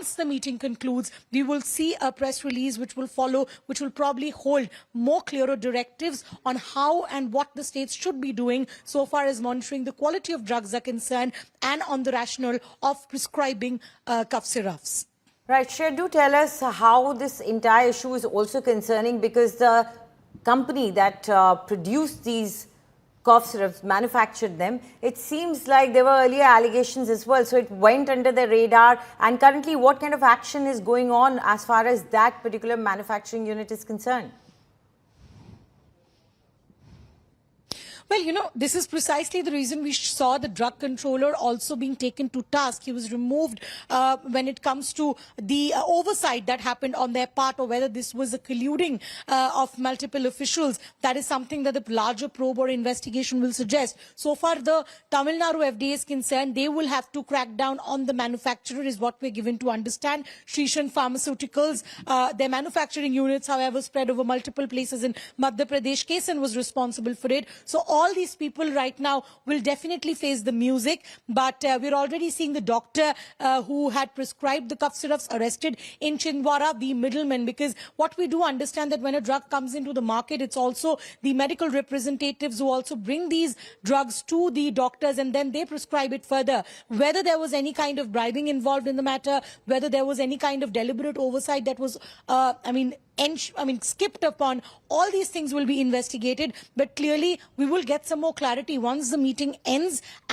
once the meeting concludes, we will see a press release which will follow, which will probably hold more clearer directives on how and what the states should be doing so far as monitoring the quality of drugs are concerned and on the rationale of prescribing cough syrups. Right, Shreya, do tell us how this entire issue is also concerning, because the company that produced these cough syrups, manufactured them, it seems like there were earlier allegations as well, so it went under the radar. And currently, what kind of action is going on as far as that particular manufacturing unit is concerned? Well, this is precisely the reason we saw the drug controller also being taken to task. He was removed when it comes to the oversight that happened on their part, or whether this was a colluding of multiple officials. That is something that the larger probe or investigation will suggest. So far, the Tamil Nadu FDA is concerned, they will have to crack down on the manufacturer, is what we're given to understand. Shishan Pharmaceuticals, their manufacturing units, however, spread over multiple places in Madhya Pradesh. Kesan was responsible for it. So all these people right now will definitely face the music, but we're already seeing the doctor who had prescribed the cough syrups arrested in Chhindwara, the middleman, because what we do understand that when a drug comes into the market, it's also the medical representatives who also bring these drugs to the doctors and then they prescribe it further. Whether there was any kind of bribing involved in the matter, whether there was any kind of deliberate oversight that was, skipped upon, all these things will be investigated. But clearly, we will get some more clarity once the meeting ends.